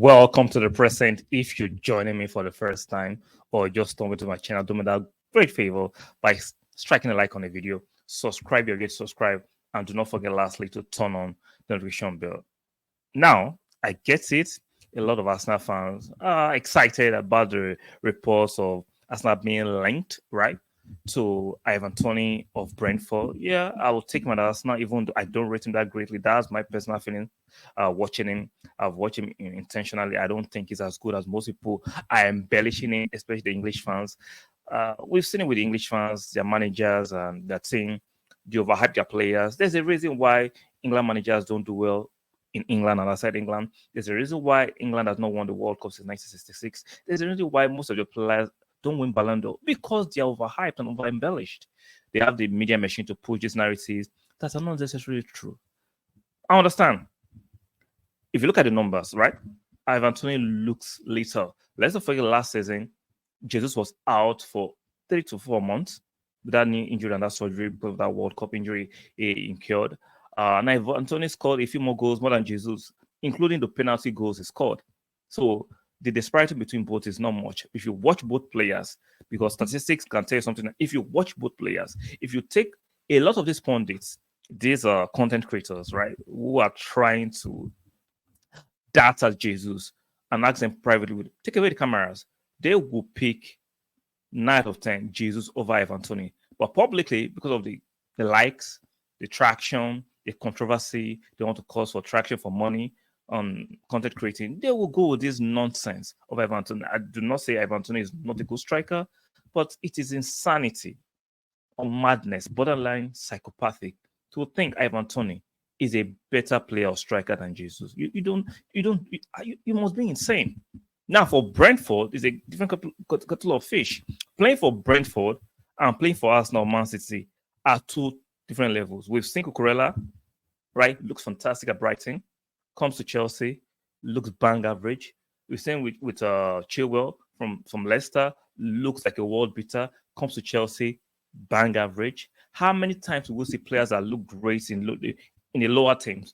Welcome to the present. If you're joining me for the first time or just stumbled to my channel, do me that great favor by striking a like on the video, subscribe if you subscribe, and do not forget lastly to turn on the notification bell. Now, I get it. A lot of Arsenal fans are excited about the reports of Arsenal being linked, right, to Ivan Toney of Brentford. Yeah, I will take him at Arsenal, even though I don't rate him that greatly. That's my personal feeling. Watching him, I've watched him intentionally. I don't think he's as good as most people are embellishing him, especially the English fans. We've seen it with the English fans, their managers, and their team. They overhype their players. There's a reason why England managers don't do well in England and outside England. There's a reason why England has not won the World Cup since 1966. There's a reason why most of the players don't win Ballon d'Or, because they are overhyped and over embellished. They have the media machine to push these narratives that are not necessarily true. I understand. If you look at the numbers, right, Ivan Toney looks little. Let's not forget last season, Jesus was out for 3 to 4 months with that knee injury and that surgery because of that World Cup injury he incurred. And Ivan Toney scored a few more goals more than Jesus, including the penalty goals he scored. So the disparity between both is not much. If you watch both players, because statistics can tell you something. If you watch both players, if you take a lot of these pundits, these are content creators, right, who are trying to dart at Jesus and ask them privately, take away the cameras, they will pick 9 out of 10 Jesus over Ivan Toney. But publicly, because of the likes, the traction, the controversy, they want to cause for traction for money on content creating, they will go with this nonsense of Ivan Toney. I do not say Ivan Toney is not a good striker, but it is insanity or madness, borderline psychopathic, to think Ivan Toney is a better player or striker than Jesus. You must be insane. Now for Brentford is a different kettle of fish. Playing for Brentford and playing for Arsenal, Man City are 2 different levels. We've seen Cucurella, right, looks fantastic at Brighton, comes to Chelsea, looks bang average. We've seen with Chilwell from Leicester, looks like a world beater, comes to Chelsea, bang average. How many times will we see players that look great in the lower teams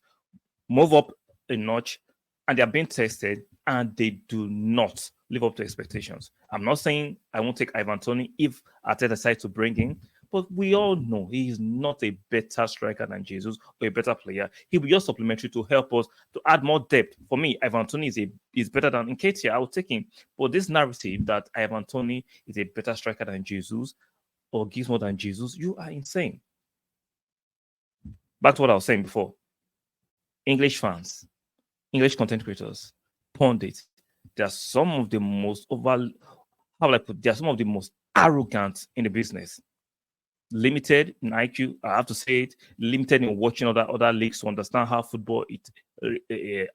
move up a notch and they are being tested and they do not live up to expectations? I'm not saying I won't take Ivan Toney if Arteta decides to bring him, but we all know he is not a better striker than Jesus or a better player. He'll be just supplementary to help us to add more depth. For me, Ivan Toney is better than Nketiah. I will take him. But this narrative that Ivan Toney is a better striker than Jesus or gives more than Jesus, you are insane. Back to what I was saying before. English fans, English content creators, pundits, they are some of the most they are some of the most arrogant in the business. Limited in IQ, I have to say it, limited in watching other leagues to understand how football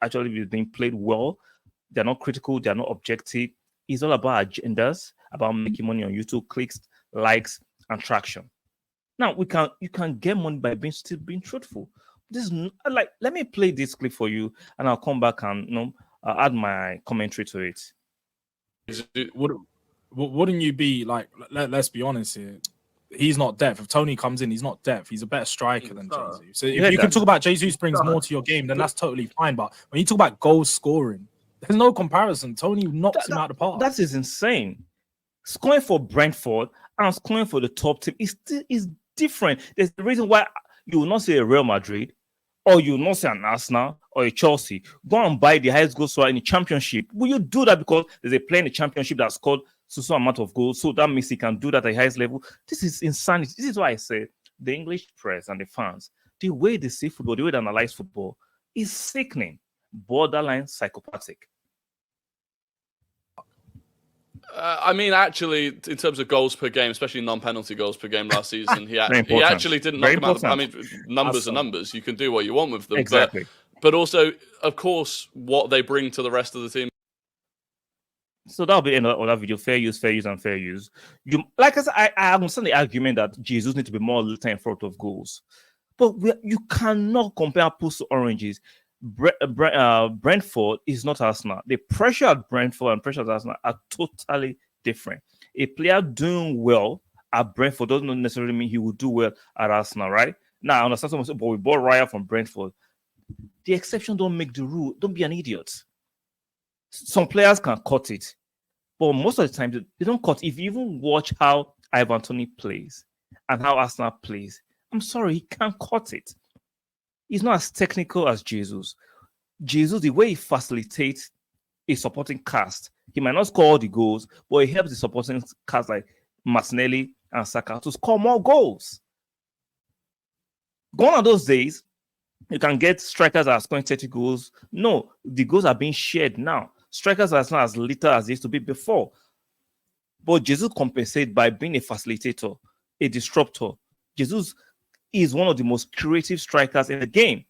actually is being played well. They're not critical, they're not objective. It's all about agendas, about making money on YouTube, clicks, likes, and traction. Now you can get money by still being truthful. This is like, let me play this clip for you, and I'll come back and add my commentary to it. Wouldn't you be like? Let's be honest here. He's not depth. If Toney comes in, he's not depth. He's a better striker than Jesus. So if you can talk about Jesus brings more to your game, then that's totally fine. But when you talk about goal scoring, there's no comparison. Toney knocks him out of the park. That is insane. Scoring for Brentford and scoring for the top team is different. There's the reason why you will not say a Real Madrid, or you will not say an Arsenal or a Chelsea go and buy the highest goal scorer in the championship. Will you do that because there's a player in the championship that scored so amount of goals, so that means he can do that at the highest level? This is insanity. This is why I say the English press and the fans, the way they see football, the way they analyze football is sickening, borderline psychopathic. I mean, actually, in terms of goals per game, especially non-penalty goals per game last season, he actually didn't knock him out. I mean, numbers are numbers. You can do what you want with them. Exactly. But also, of course, what they bring to the rest of the team. So that'll be another video. Fair use, and fair use. Like I said, I understand the argument that Jesus needs to be more little in front of goals, but you cannot compare apples to oranges. Brentford is not Arsenal. The pressure at Brentford and pressure at Arsenal are totally different. A player doing well at Brentford doesn't necessarily mean he will do well at Arsenal, right? Now, I understand someone said, but we bought Raya from Brentford. The exception don't make the rule. Don't be an idiot. Some players can cut it, but most of the time they don't cut. If you even watch how Ivan Toney plays and how Arsenal plays, I'm sorry, he can't cut it. He's not as technical as Jesus. Jesus, the way he facilitates a supporting cast, he might not score all the goals, but he helps the supporting cast like Martinelli and Saka to score more goals. Gone are those days, you can get strikers that are scoring 30 goals. No, the goals are being shared now. Strikers are not as little as they used to be before. But Jesus compensates by being a facilitator, a disruptor. Jesus is one of the most creative strikers in the game.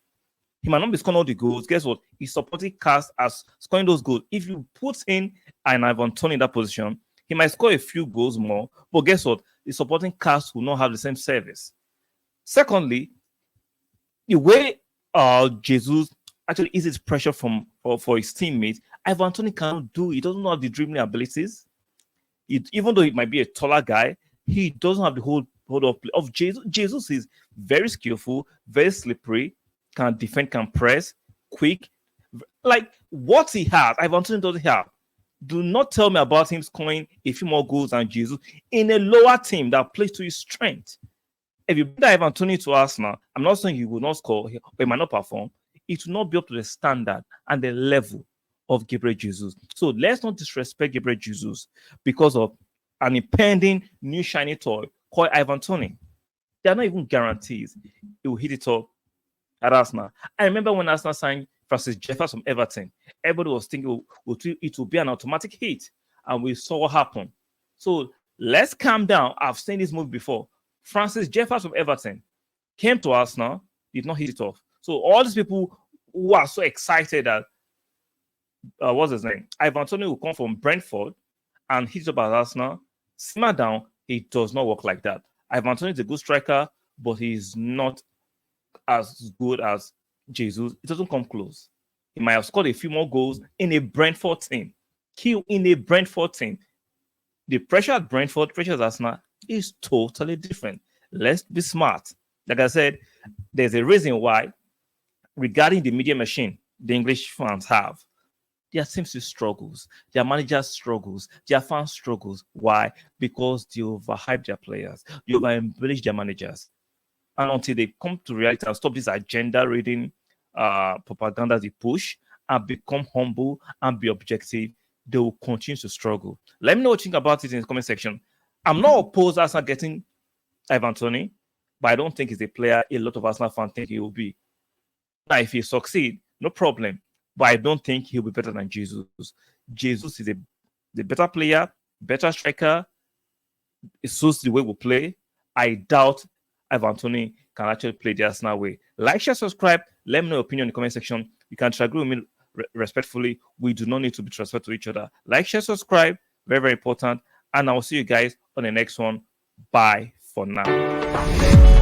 He might not be scoring all the goals. Guess what? He's supporting cast as scoring those goals. If you put in an Ivan Toney in that position, he might score a few goals more. But guess what? The supporting cast will not have the same service. Secondly, the way Jesus actually eases pressure for his teammates, Ivan Toney cannot do it. He doesn't have the dribbling abilities. Even though he might be a taller guy, he doesn't have the hold of Jesus. Jesus is very skillful, very slippery, can defend, can press, quick. Like what he has, Ivan Toney doesn't have. Do not tell me about him scoring a few more goals than Jesus in a lower team that plays to his strength. If you bring Ivan Toney to Arsenal, I'm not saying he will not score, but he might not perform. It will not be up to the standard and the level of Gabriel Jesus. So let's not disrespect Gabriel Jesus because of an impending new shiny toy called Ivan Toney. They are not even guarantees he will hit it up at Arsenal. I remember when Arsenal signed Francis Jeffers from Everton, everybody was thinking it will be an automatic hit, and we saw what happened. So let's calm down. I've seen this movie before. Francis Jeffers from Everton came to Arsenal, did not hit it off. So all these people who are so excited that what's his name? Ivan Toney will come from Brentford and hit it up at Arsenal. Simmer down. It does not work like that. Ivan Toney is a good striker, but he's not as good as Jesus. It doesn't come close. He might have scored a few more goals in a Brentford team. In a Brentford team. The pressure at Brentford, pressure at Arsenal is totally different. Let's be smart. Like I said, there's a reason why, regarding the media machine the English fans have, their teams struggles, their managers struggles, their fans struggles. Why? Because they overhype their players, they over-embellish their managers. And until they come to reality and stop this agenda reading propaganda they push and become humble and be objective, they will continue to struggle. Let me know what you think about it in the comment section. I'm not opposed to Arsenal getting Ivan Toney, but I don't think he's a player a lot of Arsenal fans think he will be. Now, if he succeeds, no problem. But I don't think he'll be better than Jesus. Jesus is the better player, better striker. It suits the way we play. I doubt Ivan Toney can actually play the Arsenal way. Like, share, subscribe. Let me know your opinion in the comment section. You can disagree with me respectfully. We do not need to be disrespectful to each other. Like, share, subscribe. Very, very important. And I'll see you guys on the next one. Bye for now.